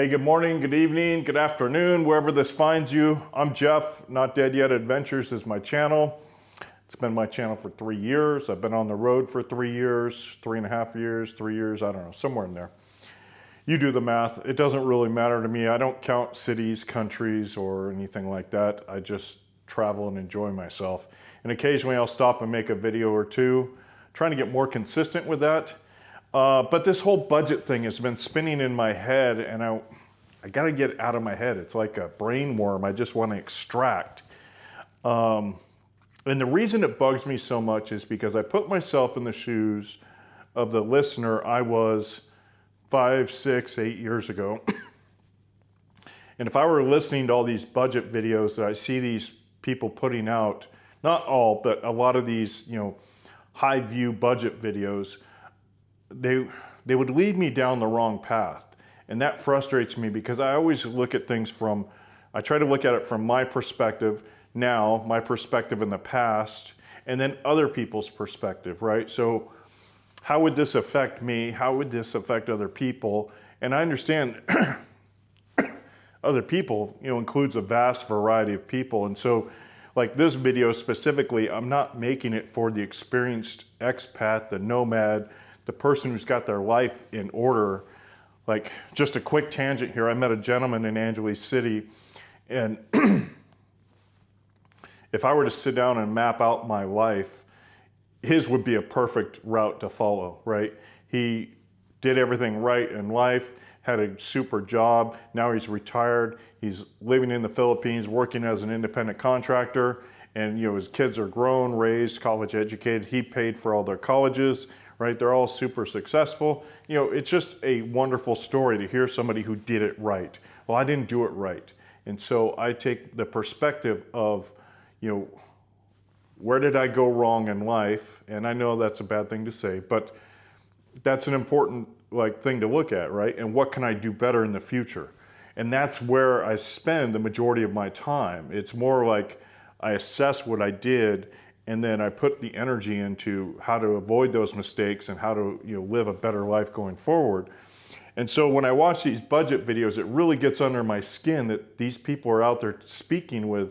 Hey, good morning, good evening, good afternoon, wherever this finds you. I'm Jeff, Not Dead Yet Adventures is my channel. It's been my channel for 3 years. I've been on the road for 3 years, 3.5 years, 3 years, I don't know, somewhere in there. You do the math. It doesn't really matter to me. I don't count cities, countries, or anything like that. I just travel and enjoy myself. And occasionally I'll stop and make a video or two, trying to get more consistent with that. But this whole budget thing has been spinning in my head, and I got to get it out of my head. It's like a brain worm I just want to extract. And the reason it bugs me so much is because I put myself in the shoes of the listener I was 5, 6, 8 years ago. And if I were listening to all these budget videos that I see these people putting out, not all, but a lot of these, high view budget videos, they would lead me down the wrong path. And that frustrates me because I always look at things I try to look at it from my perspective now, my perspective in the past, and then other people's perspective, right? So how would this affect me? How would this affect other people? And I understand other people, includes a vast variety of people. And so like this video specifically, I'm not making it for the experienced expat, the nomad, the person who's got their life in order. Like, just a quick tangent here. I met a gentleman in Angeles City, and if I were to sit down and map out my life, his would be a perfect route to follow, right? He did everything right in life, had a super job. Now he's retired. He's living in the Philippines, working as an independent contractor. And, his kids are grown, raised, college educated. He paid for all their colleges, right? They're all super successful. It's just a wonderful story to hear somebody who did it right. Well, I didn't do it right. And so I take the perspective of, where did I go wrong in life? And I know that's a bad thing to say, but that's an important thing to look at, right? And what can I do better in the future? And that's where I spend the majority of my time. It's more like I assess what I did, and then I put the energy into how to avoid those mistakes and how to live a better life going forward. And so when I watch these budget videos, it really gets under my skin that these people are out there speaking with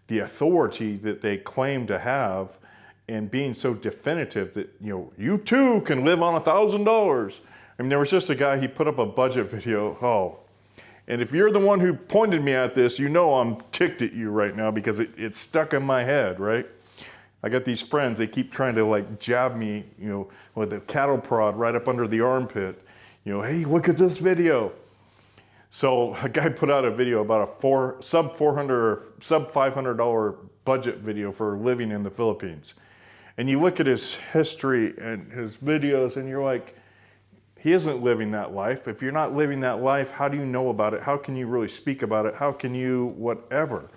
the authority that they claim to have and being so definitive that, you too can live on $1,000. I mean, there was just a guy, he put up a budget video. And if you're the one who pointed me at this, I'm ticked at you right now because it's stuck in my head, right? I got these friends, they keep trying to jab me, with a cattle prod right up under the armpit. Hey, look at this video. So a guy put out a video about a sub $400 or sub $500 budget video for living in the Philippines. And you look at his history and his videos and you're like, he isn't living that life. If you're not living that life, how do you know about it? How can you really speak about it? How can you whatever?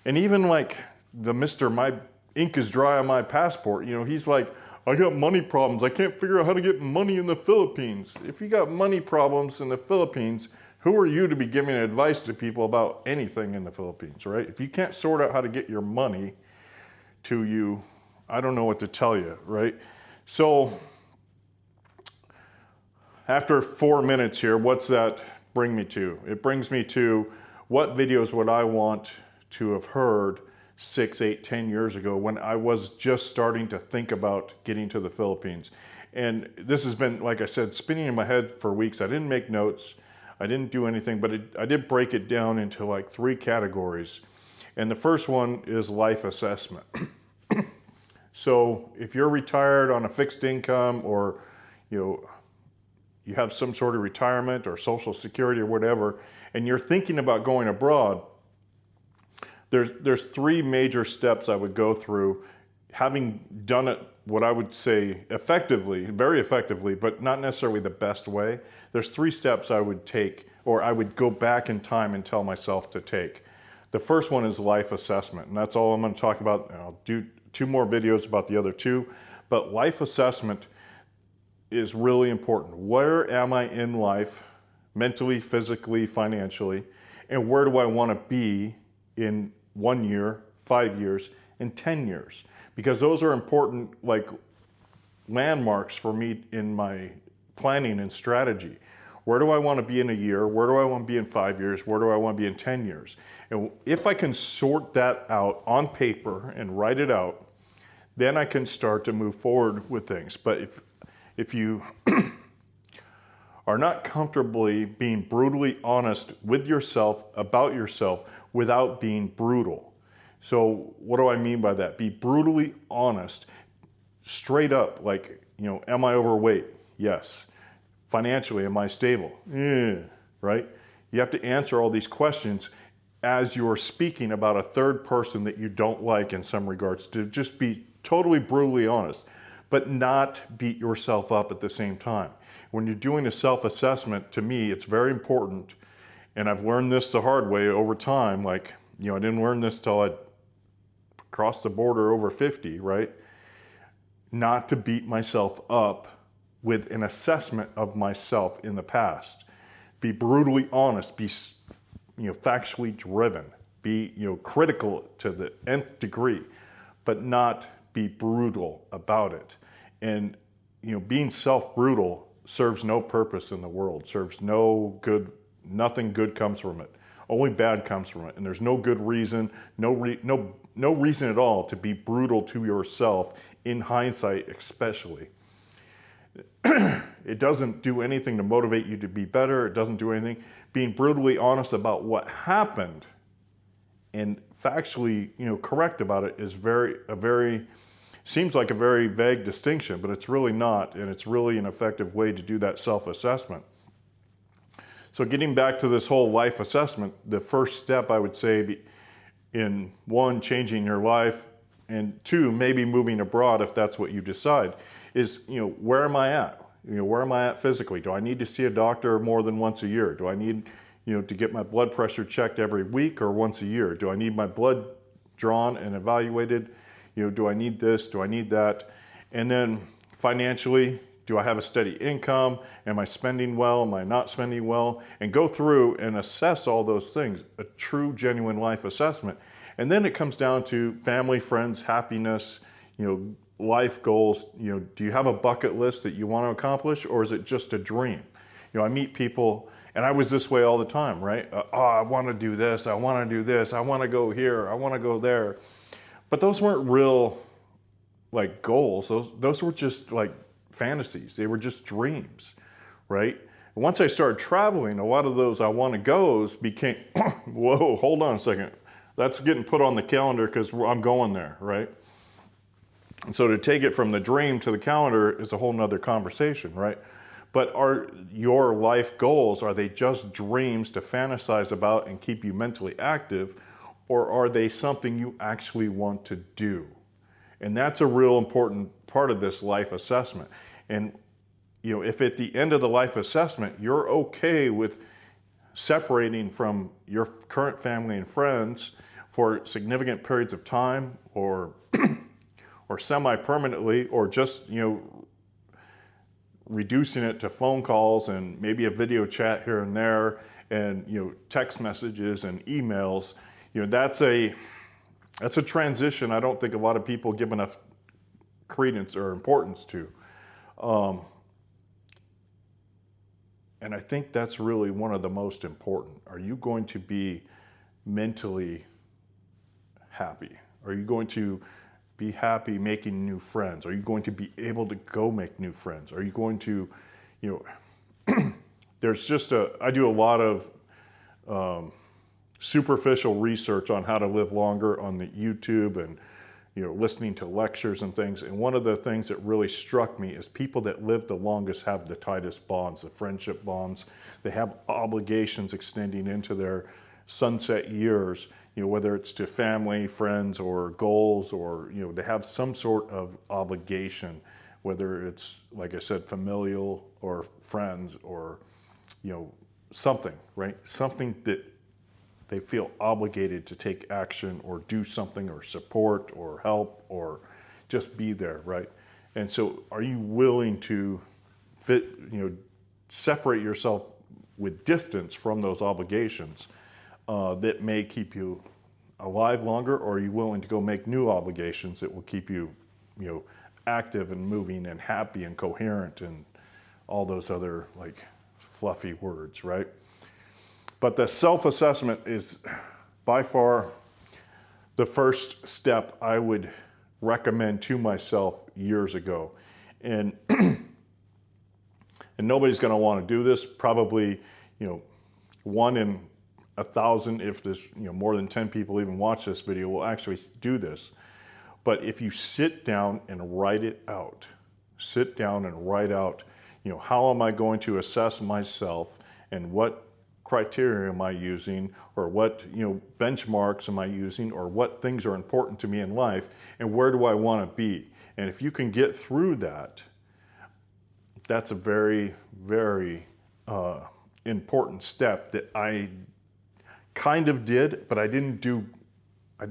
And even the Mr. My ink is dry on my passport, he's like, I got money problems. I can't figure out how to get money in the Philippines. If you got money problems in the Philippines, who are you to be giving advice to people about anything in the Philippines, right? If you can't sort out how to get your money to you, I don't know what to tell you, right? So after 4 minutes here, what's that bring me to? It brings me to what videos would I want to have heard 6, 8, 10 years ago when I was just starting to think about getting to the Philippines. And this has been, like I said, spinning in my head for weeks. I didn't make notes. I didn't do anything, but I did break it down into 3 categories. And the first one is life assessment. So if you're retired on a fixed income, or you have some sort of retirement or Social Security or whatever, and you're thinking about going abroad, there's 3 major steps I would go through, having done it, what I would say effectively, very effectively, but not necessarily the best way. There's 3 steps I would take, or I would go back in time and tell myself to take. The first one is life assessment, and that's all I'm going to talk about. And I'll do 2 more videos about the other 2, but life assessment is really important. Where am I in life, mentally, physically, financially, and where do I want to be in 1 year, 5 years, and 10 years? Because those are important landmarks for me in my planning and strategy. Where do I want to be in a year? Where do I want to be in 5 years? Where do I want to be in 10 years? And if I can sort that out on paper and write it out, then I can start to move forward with things. But if you are not comfortably being brutally honest with yourself about yourself without being brutal. So what do I mean by that? Be brutally honest, straight up, like, am I overweight? Yes. Financially, am I stable? Yeah, right? You have to answer all these questions as you're speaking about a third person that you don't like in some regards, to just be totally brutally honest, but not beat yourself up at the same time. When you're doing a self-assessment, to me, it's very important, and I've learned this the hard way over time. Like, I didn't learn this till I crossed the border over 50, right? Not to beat myself up with an assessment of myself in the past. Be brutally honest, be factually driven, be critical to the nth degree, but not be brutal about it. And being self-brutal serves no purpose in the world, serves no good, nothing good comes from it. Only bad comes from it. And there's no good reason, no reason at all to be brutal to yourself, in hindsight especially. It doesn't do anything to motivate you to be better. It doesn't do anything. Being brutally honest about what happened and factually, correct about it is seems like a very vague distinction, but it's really not, and it's really an effective way to do that self-assessment. So getting back to this whole life assessment, the first step I would say in 1, changing your life, and 2, maybe moving abroad if that's what you decide, is, where am I at? Where am I at physically? Do I need to see a doctor more than once a year? Do I need, to get my blood pressure checked every week or once a year? Do I need my blood drawn and evaluated? Do I need this? Do I need that? And then financially, do I have a steady income? Am I spending well? Am I not spending well? And go through and assess all those things, a true, genuine life assessment. And then it comes down to family, friends, happiness, life goals. Do you have a bucket list that you want to accomplish, or is it just a dream? I meet people, and I was this way all the time, right? I want to do this. I want to do this. I want to go here. I want to go there. But those weren't real, like, goals. Those were just like fantasies. They were just dreams, right? Once I started traveling, a lot of those I want to goes became, whoa, hold on a second. That's getting put on the calendar because I'm going there, right? And so to take it from the dream to the calendar is a whole nother conversation, right? But are your life goals, are they just dreams to fantasize about and keep you mentally active, or are they something you actually want to do? And that's a real important part of this life assessment. And if at the end of the life assessment, you're okay with separating from your current family and friends for significant periods of time, or semi-permanently, or just, reducing it to phone calls and maybe a video chat here and there, and, text messages and emails, that's a transition I don't think a lot of people give enough credence or importance to. And I think that's really one of the most important. Are you going to be mentally happy? Are you going to be happy making new friends? Are you going to be able to go make new friends? Are you going to, there's just I do a lot of superficial research on how to live longer on the YouTube, and listening to lectures and things. And one of the things that really struck me is people that live the longest have the tightest bonds, the friendship bonds. They have obligations extending into their sunset years, whether it's to family, friends, or goals, or they have some sort of obligation, whether it's, like I said, familial or friends, or something, right? Something that they feel obligated to take action or do something or support or help or just be there, right? And so are you willing to separate yourself with distance from those obligations that may keep you alive longer, or are you willing to go make new obligations that will keep you, active and moving and happy and coherent and all those other, like, fluffy words, right? But the self-assessment is by far the first step I would recommend to myself years ago. And and nobody's going to want to do this. Probably, 1 in 1,000, if there's more than 10 people even watch this video, will actually do this. But if you sit down and write it out, sit down and write out, how am I going to assess myself, and what criteria am I using, or what benchmarks am I using, or what things are important to me in life, and where do I want to be? And if you can get through that, that's a very, very important step that I kind of did, but I didn't do it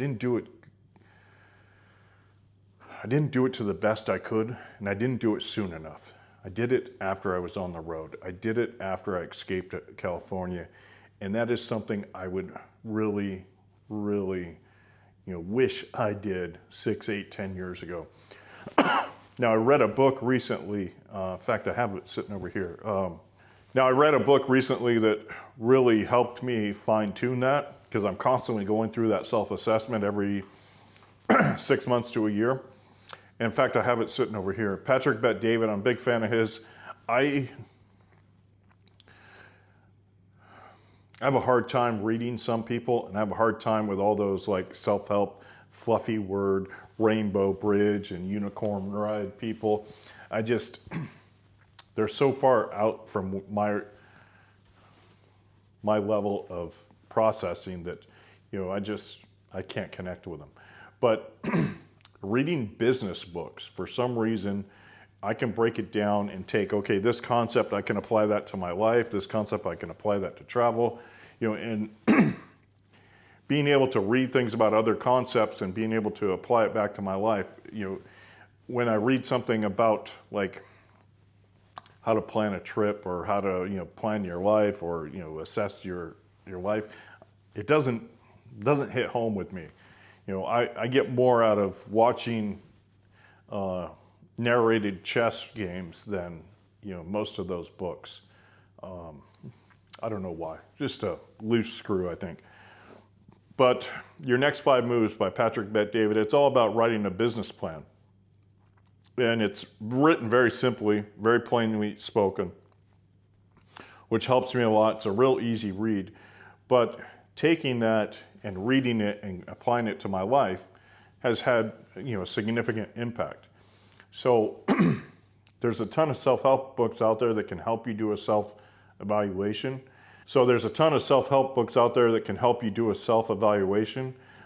to the best I could, and I didn't do it soon enough. I did it after I was on the road. I did it after I escaped California, and that is something I would really, really, wish I did 6, 8, 10 years ago. Now, I read a book recently. In fact, I have it sitting over here. Now, I read a book recently that really helped me fine-tune that, because I'm constantly going through that self-assessment every 6 months to a year. In fact, I have it sitting over here. Patrick Bet-David, I'm a big fan of his. I have a hard time reading some people, and I have a hard time with all those like self-help, fluffy word, rainbow bridge and unicorn ride people. They're so far out from my level of processing that, I can't connect with them. But reading business books, for some reason, I can break it down and take, okay, this concept, I can apply that to my life. This concept, I can apply that to travel, and being able to read things about other concepts and being able to apply it back to my life. When I read something about like how to plan a trip, or how to, plan your life, or, assess your life, it doesn't hit home with me. I get more out of watching narrated chess games than, most of those books. I don't know why, just a loose screw, I think. But Your Next 5 Moves by Patrick Bet-David, it's all about writing a business plan. And it's written very simply, very plainly spoken, which helps me a lot. It's a real easy read. But taking that and reading it and applying it to my life has had, a significant impact. So there's a ton of self-help books out there that can help you do a self-evaluation.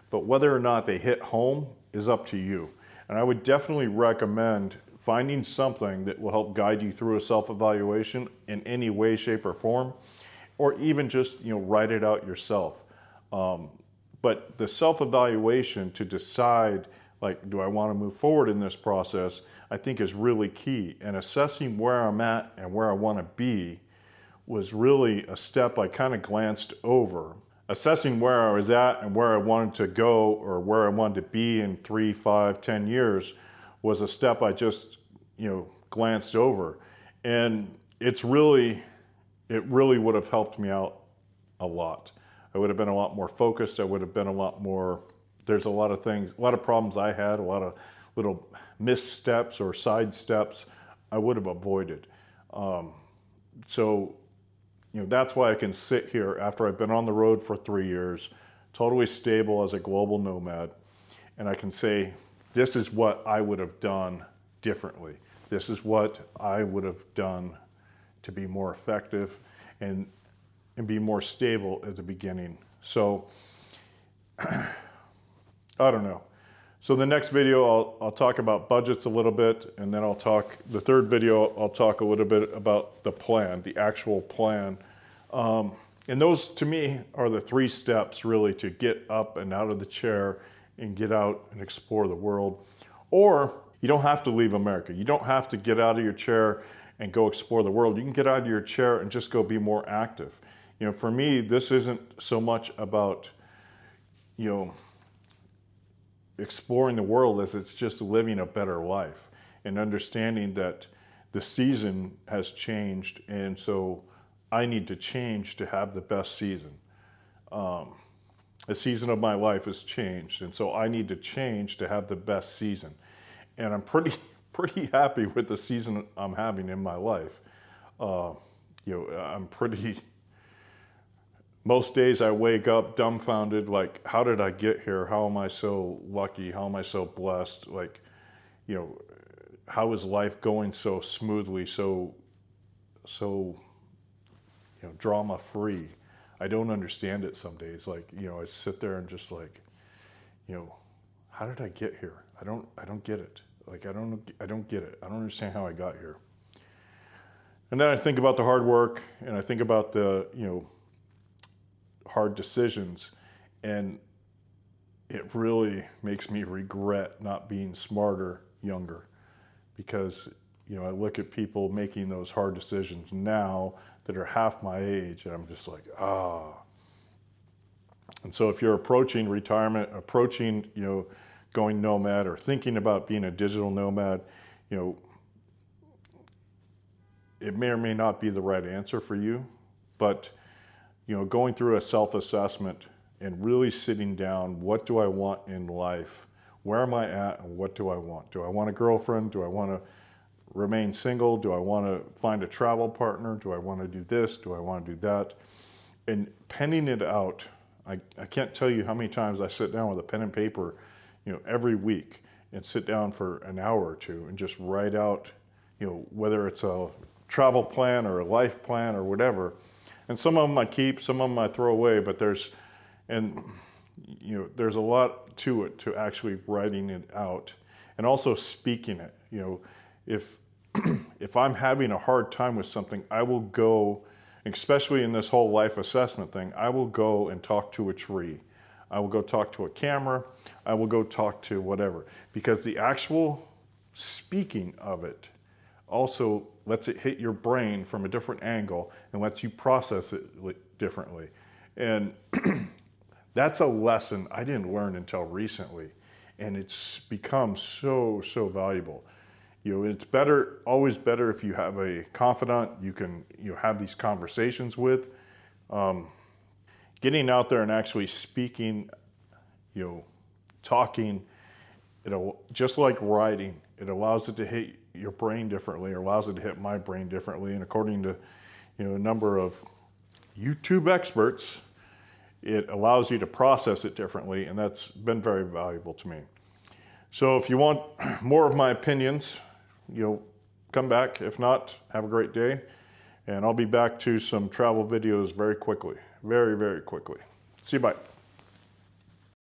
But whether or not they hit home is up to you. And I would definitely recommend finding something that will help guide you through a self-evaluation in any way, shape, or form, or even just, write it out yourself. But the self-evaluation to decide, like, do I want to move forward in this process, I think is really key. And assessing where I'm at and where I want to be was really a step I kind of glanced over. Assessing where I was at and where I wanted to go, or where I wanted to be in 3, 5, 10 years, was a step I just, glanced over. And it really would have helped me out a lot. I would have been a lot more focused. I would have been a lot more, there's a lot of things, a lot of problems I had, a lot of little missteps or side steps I would have avoided. So that's why I can sit here after I've been on the road for 3 years, totally stable as a global nomad, and I can say, this is what I would have done differently. This is what I would have done to be more effective and be more stable at the beginning. So, I don't know. So the next video, I'll talk about budgets a little bit, and then the third video, I'll talk a little bit about the plan, the actual plan. And those, to me, are the 3 steps really to get up and out of the chair and get out and explore the world. Or you don't have to leave America. You don't have to get out of your chair and go explore the world. You can get out of your chair and just go be more active. For me, this isn't so much about, exploring the world as it's just living a better life and understanding that the season has changed. And so I need to change to have the best season. The season of my life has changed, and so I need to change to have the best season. And I'm pretty happy with the season I'm having in my life. I'm pretty. Most days I wake up dumbfounded, like, how did I get here? How am I so lucky? How am I so blessed? Like, how is life going so smoothly, so drama free? I don't understand it some days. Like, I sit there and just like, how did I get here? I don't get it. Like, I don't get it. I don't understand how I got here. And then I think about the hard work, and I think about the, hard decisions, and it really makes me regret not being smarter younger, because I look at people making those hard decisions now that are half my age, and I'm just like, And so if you're approaching retirement, approaching going nomad, or thinking about being a digital nomad, it may or may not be the right answer for you, but going through a self-assessment and really sitting down, what do I want in life? Where am I at, and what do I want? Do I want a girlfriend? Do I want to remain single? Do I want to find a travel partner? Do I want to do this? Do I want to do that? And penning it out. I can't tell you how many times I sit down with a pen and paper, every week, and sit down for an hour or two and just write out, whether it's a travel plan or a life plan or whatever. And some of them I keep, some of them I throw away, but there's a lot to it, to actually writing it out and also speaking it. If I'm having a hard time with something, I will go, especially in this whole life assessment thing, I will go and talk to a tree. I will go talk to a camera. I will go talk to whatever, because the actual speaking of it also lets it hit your brain from a different angle and lets you process it differently. And that's a lesson I didn't learn until recently, and it's become so valuable. It's always better if you have a confidant you can have these conversations with. Getting out there and actually speaking, talking, just like writing, it allows it to hit your brain differently, or allows it to hit my brain differently. And according to a number of YouTube experts, it allows you to process it differently, and that's been very valuable to me. So if you want more of my opinions, come back. If not, have a great day, and I'll be back to some travel videos very quickly, very quickly. See you, bye.